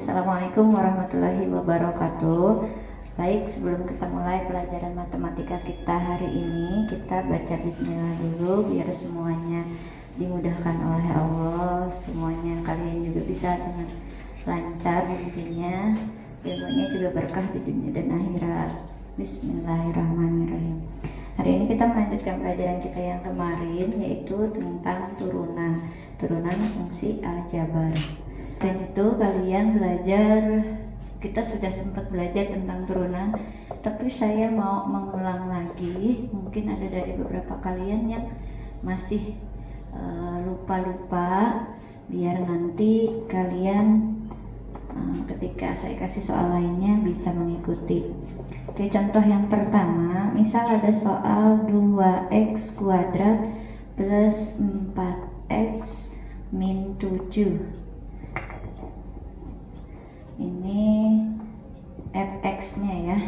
Assalamualaikum warahmatullahi wabarakatuh. Baik, sebelum kita mulai pelajaran matematika kita hari ini, kita baca bismillah dulu biar semuanya dimudahkan oleh Allah. Semuanya kalian juga bisa dengan lancar intinya, ilmunya juga berkah di dunia dan akhirat. Bismillahirrahmanirrahim. Hari ini kita melanjutkan pelajaran kita yang kemarin, yaitu tentang turunan fungsi aljabar. Dan itu kalian belajar, kita sudah sempat belajar tentang turunan, tapi saya mau mengulang lagi. Mungkin ada dari beberapa kalian yang masih lupa-lupa, biar nanti kalian ketika saya kasih soal lainnya bisa mengikuti. Oke, contoh yang pertama, misal ada soal 2x kuadrat plus 4x min 7. Ini fx-nya ya.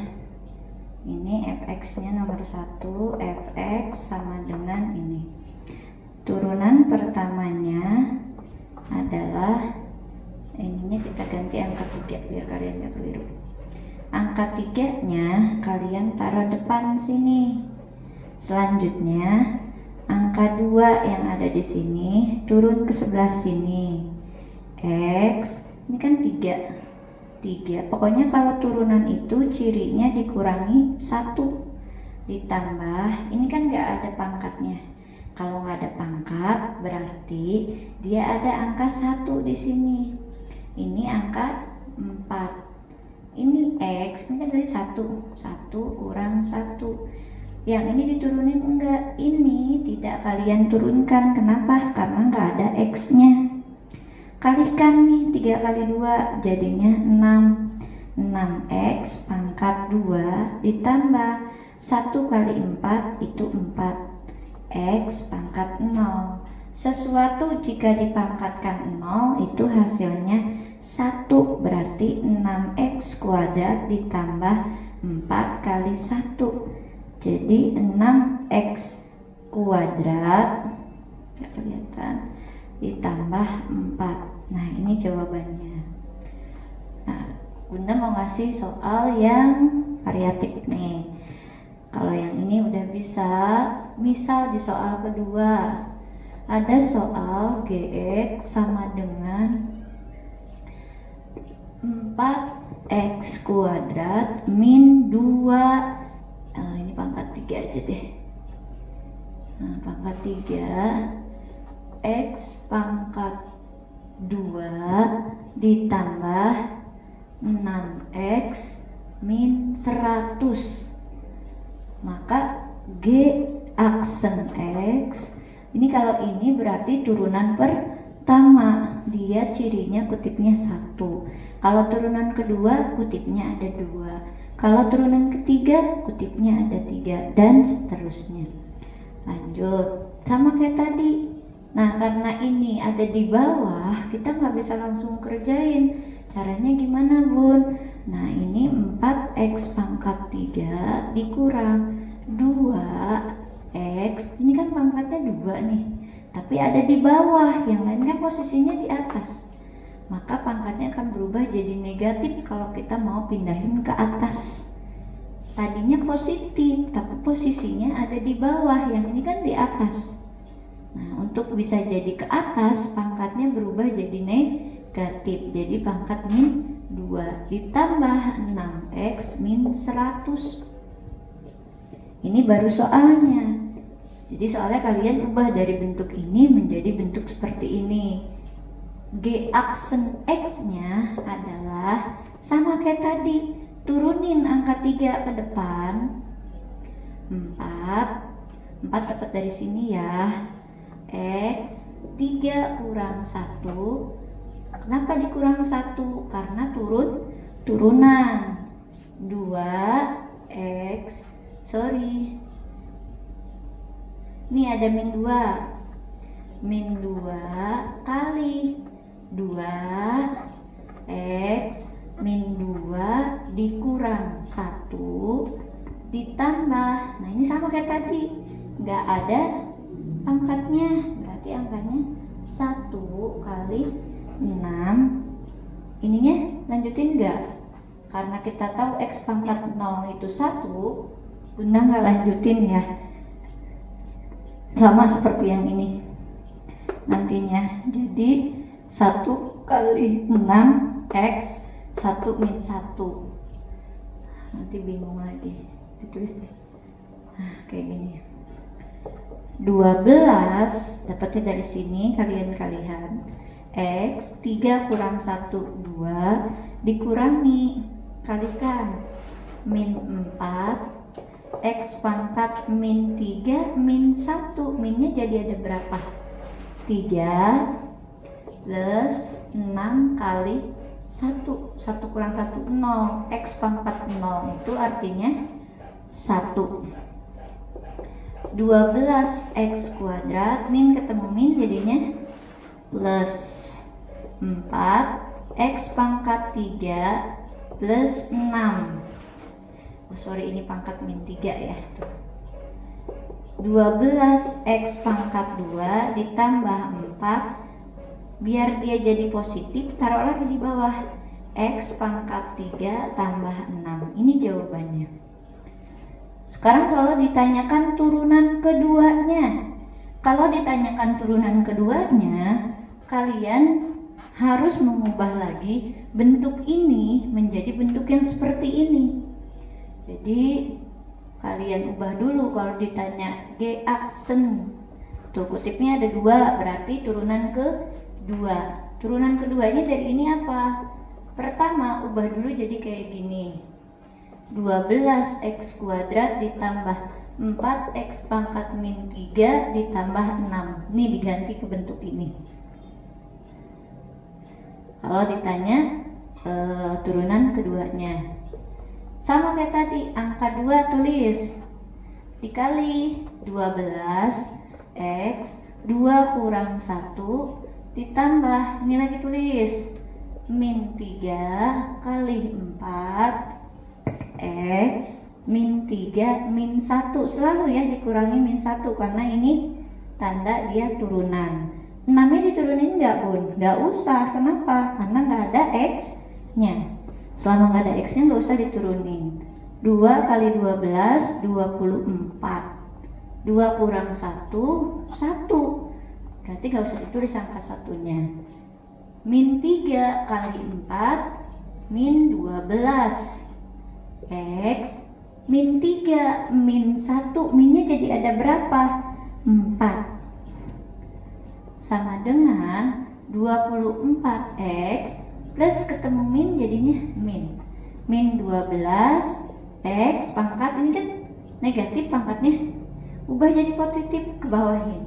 Ini fx-nya nomor 1, fx sama dengan ini. Turunan pertamanya adalah, ininya kita ganti angka 3 biar kalian gak keliru. Angka 3-nya kalian taruh depan sini. Selanjutnya angka 2 yang ada di sini turun ke sebelah sini. X, ini kan 3. Pokoknya kalau turunan itu cirinya dikurangi 1 ditambah, ini kan nggak ada pangkatnya. Kalau nggak ada pangkat berarti dia ada angka 1 di sini. Ini angka 4. Ini X, ini kan dari 1 kurang 1. Yang ini diturunin enggak, ini tidak kalian turunkan. Kenapa? Karena nggak ada X-nya. Kalikan nih 3 kali 2 jadinya 6x pangkat 2 ditambah 1 kali 4 itu 4x pangkat 0. Sesuatu jika dipangkatkan 0 itu hasilnya 1, berarti 6x kuadrat ditambah 4 kali 1 jadi 6x kuadrat, nggak kelihatan, ditambah 4. Nah, ini jawabannya. Nah, Bunda mau ngasih soal yang variatif nih. Kalau yang ini udah bisa. Misal di soal kedua ada soal gx sama dengan 4x kuadrat min 2. Ini pangkat 3 aja deh. Nah, pangkat 3 x pangkat 2 ditambah 6x min 100. Maka G aksen X, ini kalau ini berarti turunan pertama, dia cirinya kutipnya 1. Kalau turunan kedua kutipnya ada 2. Kalau turunan ketiga kutipnya ada 3, dan seterusnya. Lanjut, sama kayak tadi. Nah, karena ini ada di bawah, kita nggak bisa langsung kerjain. Caranya gimana, Bun? Nah, ini 4x pangkat 3 dikurang 2x. Ini kan pangkatnya 2 nih, tapi ada di bawah, yang lain kan posisinya di atas. Maka pangkatnya akan berubah jadi negatif kalau kita mau pindahin ke atas. Tadinya positif, tapi posisinya ada di bawah, yang ini kan di atas. Nah, untuk bisa jadi ke atas, pangkatnya berubah jadi negatif. Jadi pangkat min 2 ditambah 6x min 100. Ini baru soalnya. Jadi soalnya kalian ubah dari bentuk ini menjadi bentuk seperti ini. G aksen X-nya adalah sama kayak tadi. Turunin angka 3 ke depan. 4 dapat dari sini ya. X 3 kurang 1. Kenapa dikurang 1? Karena turunan 2x, ini ada min 2 kali 2x min 2 dikurang 1 ditambah, nah ini sama kayak tadi, nggak ada pangkatnya, berarti angkanya 1 kali 6 ininya lanjutin nggak? Karena kita tahu X pangkat 0 itu 1, Bunda nggak lanjutin ya. Sama seperti yang ini nantinya. Jadi 1 kali 6 X 1 min 1. Nanti bingung lagi, ditulis deh. Nah, kayak gini. 12 dapatnya dari sini, kalian X 3 kurang 1 2 dikurangi, kalikan min 4 X pangkat min 3 min 1, minnya jadi ada berapa? 3 plus 6 kali 1 kurang 1 0, X pangkat 0 itu artinya 1. 12X kuadrat, min ketemu min jadinya plus 4 X pangkat 3 plus 6. Ini pangkat min 3 ya. 12X pangkat 2 ditambah 4, biar dia jadi positif taruh lagi di bawah, X pangkat 3 tambah 6. Ini jawabannya. Sekarang kalau ditanyakan turunan keduanya, kalian harus mengubah lagi bentuk ini menjadi bentuk yang seperti ini. Jadi kalian ubah dulu. Kalau ditanya G aksen, tuh kutipnya ada 2, berarti turunan kedua. Turunan keduanya dari ini apa? Pertama, ubah dulu jadi kayak gini. 12X kuadrat ditambah 4X pangkat min 3 ditambah 6. Ini diganti ke bentuk ini. Kalau ditanya turunan keduanya, sama kayak tadi, angka 2 tulis dikali 12X 2 kurang 1 ditambah, ini lagi tulis min 3 kali 4 X min 3 min 1, selalu ya dikurangi min 1 karena ini tanda dia turunan. 6-nya diturunin nggak Bun? Nggak usah. Kenapa? Karena nggak ada X nya. Selama nggak ada X nya nggak usah diturunin. 2 kali 12 24, 2 kurang 1 1, berarti nggak usah ditulis angka satunya. Min 3 kali 4 min 12 X min 3 min 1, minnya jadi ada berapa? 4, sama dengan 24X plus ketemu min jadinya min 12X pangkat, ini kan negatif pangkatnya, ubah jadi positif ke bawahin.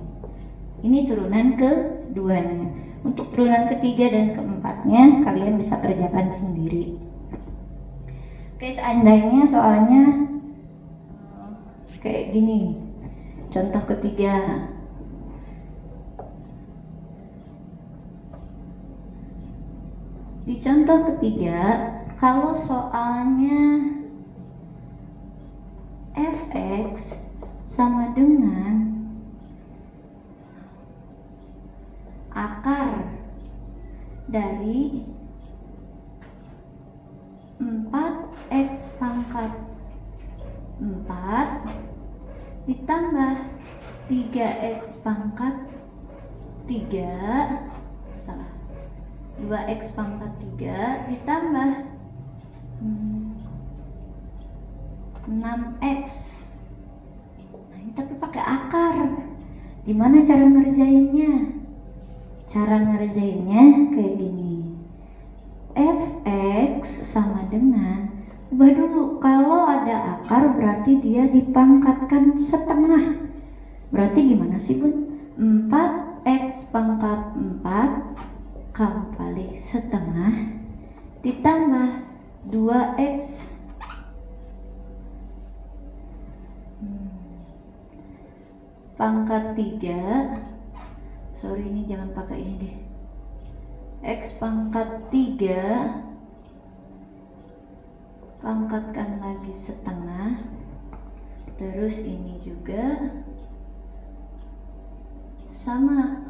Ini turunan keduanya. Untuk turunan ketiga dan keempatnya kalian bisa kerjakan sendiri. Oke, seandainya soalnya kayak gini, contoh ketiga. Di contoh ketiga, kalau soalnya fx sama dengan akar dari 4x pangkat 4 ditambah 3x pangkat 3, 2x pangkat 3 ditambah 6x. Nah, ini tapi pakai akar. Gimana cara ngerjainnya? Cara ngerjainnya kayak gini. Fx sama dengan, ubah dulu, kalau ada akar berarti dia dipangkatkan setengah. Berarti gimana sih Bun? 4x pangkat 4 kali setengah ditambah 2x pangkat 3, ini jangan pakai ini deh, x pangkat 3 pangkatkan lagi setengah, terus ini juga sama,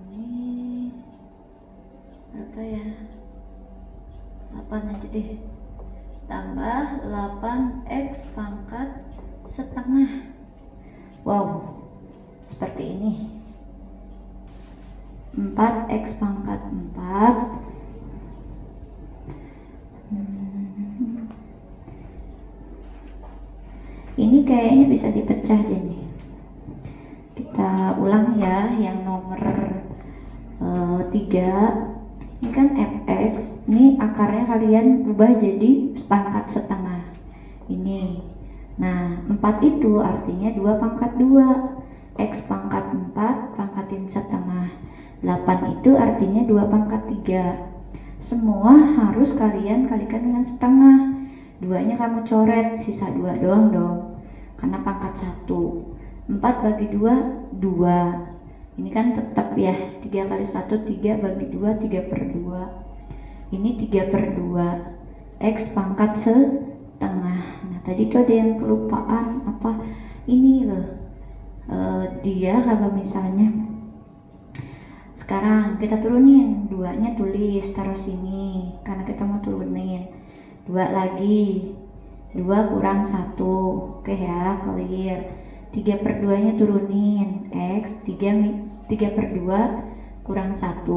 ini berapa ya, 8 aja deh, tambah 8x pangkat setengah. Wow, seperti ini. 4x pangkat 4 ini kayaknya bisa dipecah deh nih. Kita ulang ya yang nomor 3. Ini kan fx, ini akarnya kalian ubah jadi pangkat setengah ini. Nah 4 itu artinya 2 pangkat 2, x pangkat 4 pangkatin setengah, 8 itu artinya 2 pangkat 3. Semua harus kalian kalikan dengan setengah. 2-nya kamu coret, sisa 2 doang dong, karena pangkat 1. 4 bagi 2, 2. Ini kan tetap ya, 3 kali 1, 3 bagi 2, 3 per 2. Ini 3 per 2, x pangkat setengah. Nah tadi tuh ada yang kelupaan, apa ini loh, dia kalau misalnya sekarang kita turunin, 2-nya tulis, taruh sini, karena kita mau turunin. 2 lagi, 2 kurang 1, oke ya, clear. 3 per 2 nya turunin, x 3 per 2 kurang 1,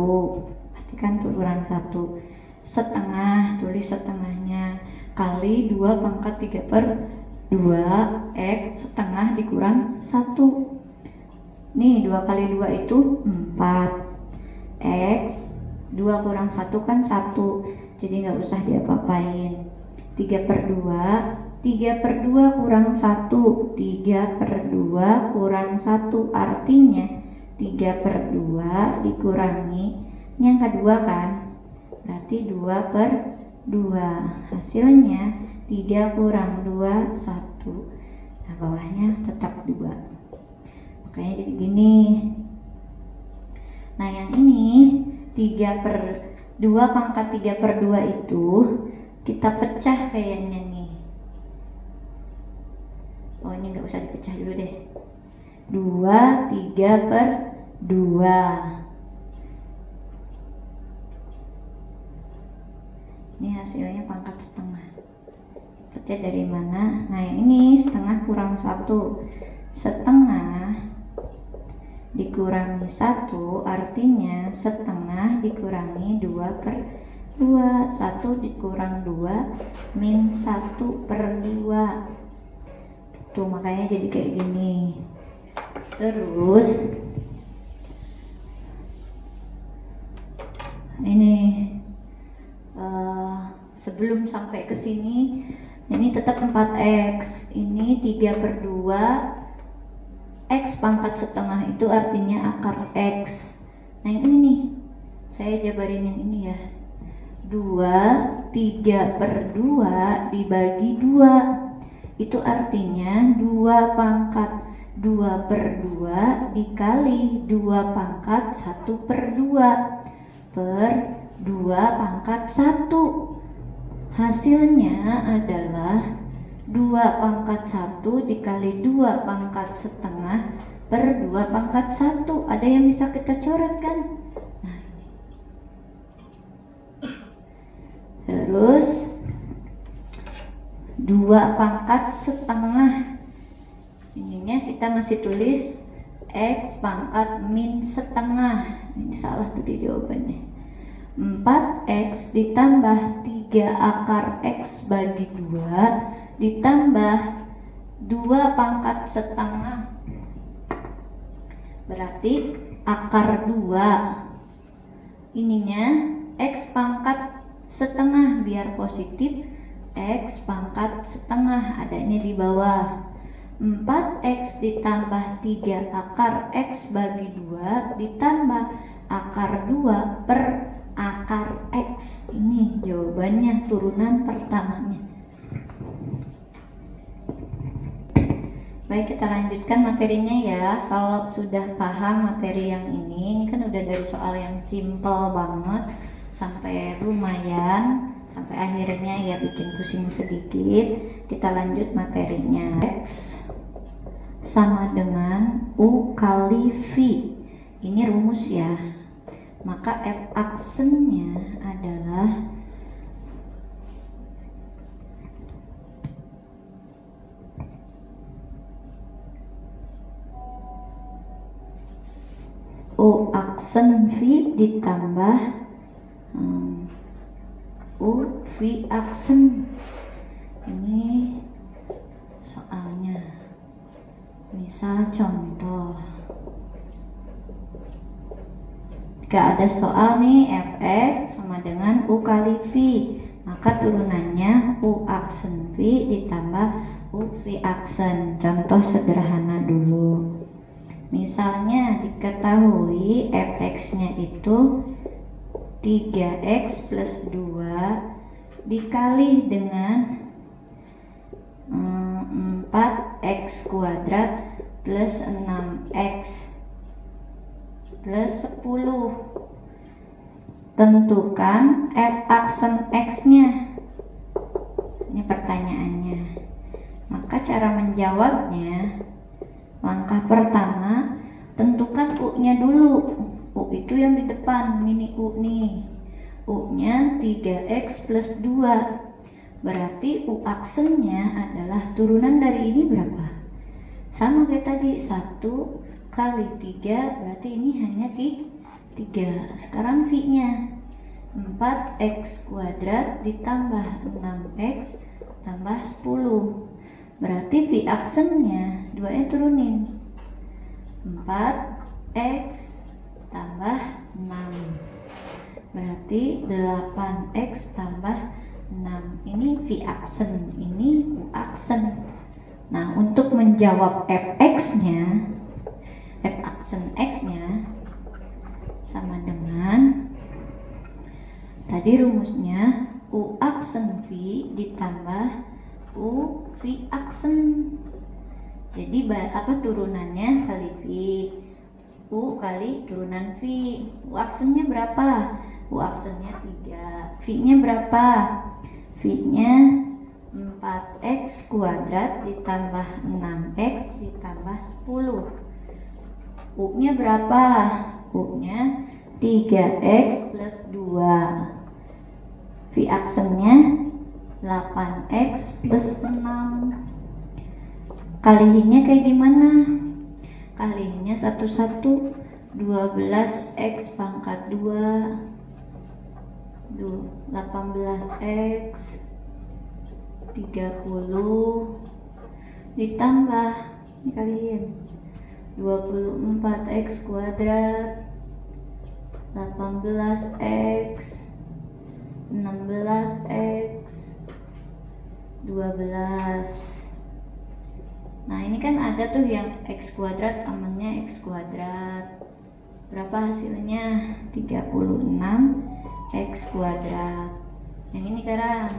pastikan tuh kurang 1, setengah, tulis setengahnya, kali 2 pangkat 3 per 2, x setengah dikurang 1. Nih 2 kali 2 itu 4, x 2 kurang 1 kan 1, jadi nggak usah diapa-apain. 3 per 2, 3 per 2 kurang 1, 3 per 2 kurang 1, artinya 3 per 2 dikurangi yang kedua kan, berarti 2 per 2, hasilnya 3 kurang 2, 1. Nah bawahnya tetap 2, makanya jadi gini. Nah yang ini 3 per 2 pangkat 3 per 2 itu kita pecah kayaknya nih. Oh ini nggak usah dipecah dulu deh. 2, 3 per 2. Ini hasilnya pangkat setengah. Pecah dari mana? Nah ini setengah kurang 1. Setengah dikurangi 1 artinya setengah dikurangi 2 per 2. 1 dikurang 2 min 1 per 2. Tuh makanya jadi kayak gini. Terus ini sebelum sampai ke sini ini tetap 4x, ini 3 per 2, x pangkat setengah itu artinya akar x. Nah yang ini nih saya jabarin yang ini ya, 2, 3 per 2 dibagi 2 itu artinya 2 pangkat 2 per 2 dikali 2 pangkat 1 per 2 per 2 pangkat 1. Hasilnya adalah 2 pangkat 1 dikali 2 pangkat setengah per 2 pangkat 1. Ada yang bisa kita coret kan? Nah, terus 2 pangkat setengah, ininya kita masih tulis x pangkat min setengah. Ini salah tadi jawabannya. 4x ditambah 3 akar x bagi 2 ditambah 2 pangkat setengah, berarti akar 2 ininya x pangkat setengah, biar positif x pangkat setengah adanya di bawah. 4x ditambah 3 akar x bagi 2 ditambah akar 2 per akar x. Ini jawabannya, turunan pertamanya. Baik, kita lanjutkan materinya ya. Kalau sudah paham materi yang ini kan udah dari soal yang simple banget sampai lumayan, sampai akhirnya ya bikin pusing sedikit. Kita lanjut materinya. X sama dengan U kali V. Ini rumus ya. maka F aksennya adalah U aksen V ditambah U V aksen. Ini soalnya, misal contoh, jika ada soal nih Fx sama dengan U kali V, maka turunannya U aksen V ditambah U V aksen. Contoh sederhana dulu. Misalnya diketahui Fx-nya itu 3x plus 2 dikali dengan 4x kuadrat plus 6x plus 10. Tentukan F aksen x-nya. Ini pertanyaannya. Maka cara menjawabnya, langkah pertama, tentukan U-nya dulu. U itu yang di depan, ini U nih. U-nya 3x plus 2. Berarti U aksennya adalah turunan dari ini berapa? Sama kayak tadi, 1 kali 3, berarti ini hanya 3. Sekarang V-nya 4x kuadrat ditambah 6x tambah 10. Berarti V aksennya 2-nya turunin, 4x tambah 6, berarti 8x tambah 6. Ini V aksen, ini U aksen. Nah, untuk menjawab Fx-nya, F aksen x-nya sama dengan tadi rumusnya U aksen V ditambah U V aksen. Jadi turunannya kali V, U kali turunan V. U aksennya berapa? U aksennya 3. V-nya berapa? V-nya 4x kuadrat ditambah 6x ditambah 10. U-nya berapa? U-nya 3x plus 2. V aksennya 8x plus 6. Kaliinnya kayak gimana? Kaliinnya 1 12x pangkat 2 18x 30 ditambah kaliin 24x kuadrat 18x 16x 12. Nah, ini kan ada tuh yang x kuadrat amannya x kuadrat. Berapa hasilnya? 36 x kuadrat. Yang ini sekarang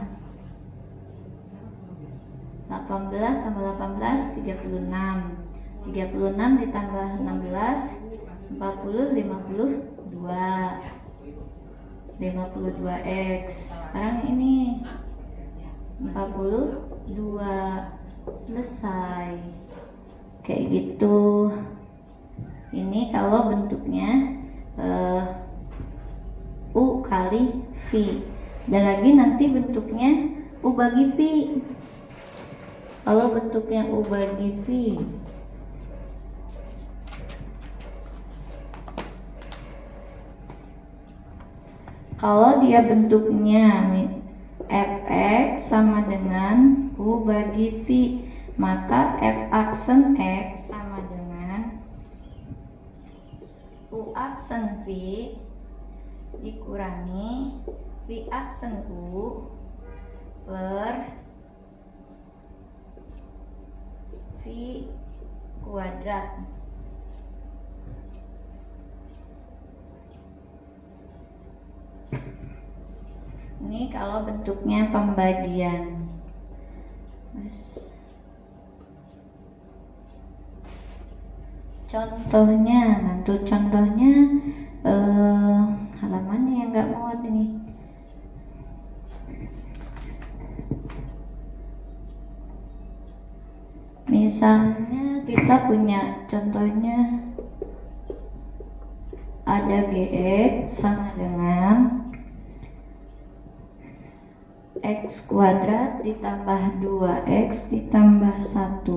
18 tambah 18 36. 36 ditambah 16 40 52. 52x. Sekarang ini 42. Selesai. Kayak gitu. Ini kalau bentuknya U kali V. Dan lagi nanti bentuknya U bagi V. Kalau bentuknya U bagi V, kalau dia bentuknya Fx sama dengan U bagi V, maka F aksen X sama dengan U aksen V dikurangi V aksen U per V kuadrat. Ini kalau bentuknya pembagian. Contohnya, nanti contohnya halamannya yang nggak muat ini. Misalnya kita punya contohnya ada Gx sama dengan X kuadrat ditambah 2X ditambah 1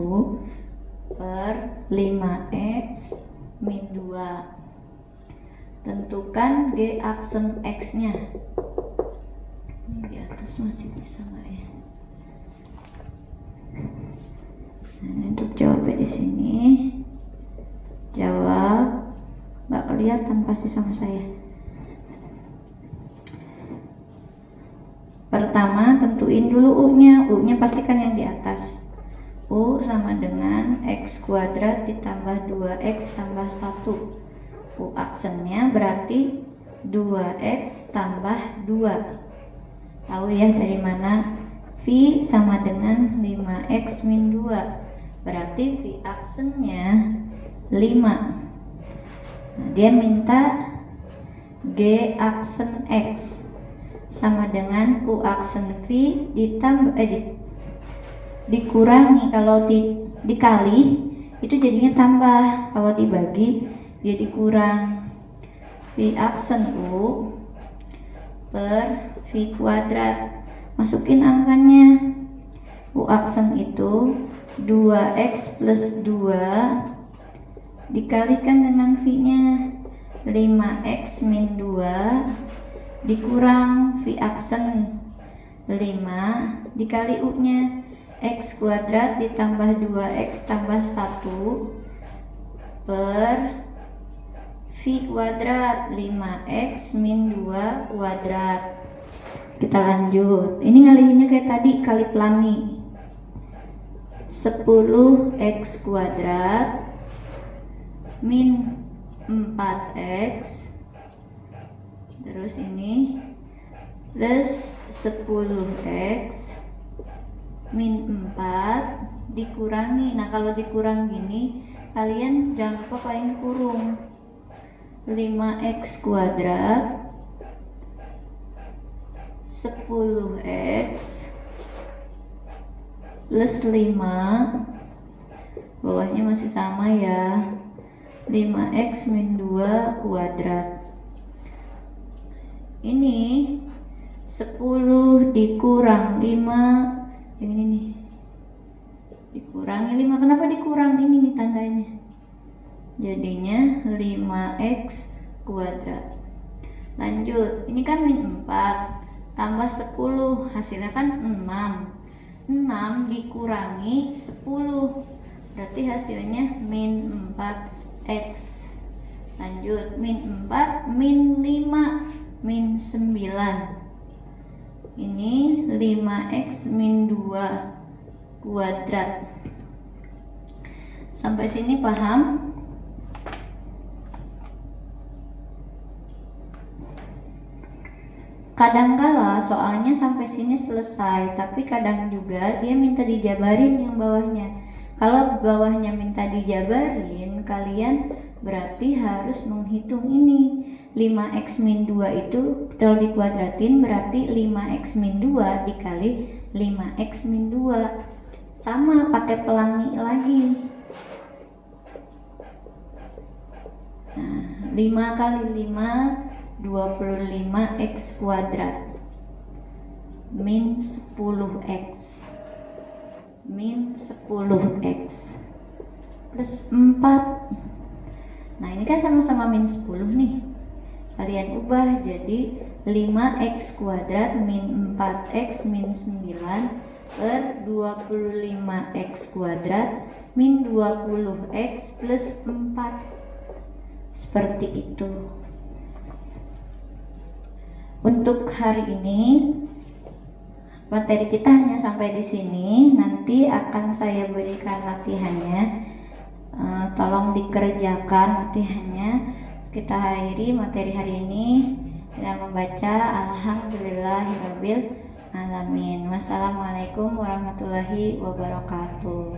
per 5X min 2. Tentukan G aksen X nya. Ini di atas masih bisa nggak ya? Nah, untuk jawabnya di sini, jawab, nggak kelihatan pasti sama saya. Pertama, tentuin dulu U-nya. U-nya pastikan yang di atas. U sama dengan X kuadrat ditambah 2X tambah 1. U aksennya berarti 2X tambah 2. Tahu ya dari mana? V sama dengan 5X min 2. Berarti V aksennya 5. Nah, dia minta G aksen X sama dengan U aksen V ditambah dikurangi, kalau dikali itu jadinya tambah, kalau dibagi jadi kurang. V aksen U per V kuadrat, masukin angkanya. U aksen itu 2X plus 2 dikalikan dengan V nya 5X min 2 dikurang V aksen 5 dikali U nya X kuadrat ditambah 2X tambah 1 per V kuadrat 5X min 2 kuadrat. Kita lanjut. Ini ngalihinnya kayak tadi, kali pelangi. 10X kuadrat min 4X, terus ini plus 10X min 4 dikurangi. Nah, kalau dikurang gini, kalian jangan lupa kalian kurung. 5X kuadrat 10X plus 5, bawahnya masih sama ya, 5X min 2 kuadrat. Ini 10 dikurang 5, yang ini nih, dikurangi 5. Kenapa dikurang? Ini nih tandanya, jadinya 5X kuadrat. Lanjut, ini kan min 4 tambah 10, hasilnya kan 6. 6 dikurangi 10, berarti hasilnya min 4X. Lanjut, min 4 min 5 min 9. Ini 5X min 2 kuadrat. Sampai sini paham? Kadangkala soalnya sampai sini selesai, tapi kadang juga dia minta dijabarin yang bawahnya. Kalau bawahnya minta dijabarin, kalian berarti harus menghitung ini. 5X min 2 itu kalau dikuadratin berarti 5X min 2 dikali 5X min 2. Sama, pakai pelangi lagi. Nah, 5 kali 5 25X kuadrat min 10X min 10X plus 4. Nah, ini kan sama-sama min 10 nih, kalian ubah jadi 5X kuadrat min 4X min 9 per 25X kuadrat min 20X plus 4. Seperti itu. Untuk hari ini materi kita hanya sampai di sini. Nanti akan saya berikan latihannya. Tolong dikerjakan latihannya. Kita akhiri materi hari ini dengan membaca Alhamdulillahirabbil alamin. Wassalamualaikum warahmatullahi wabarakatuh.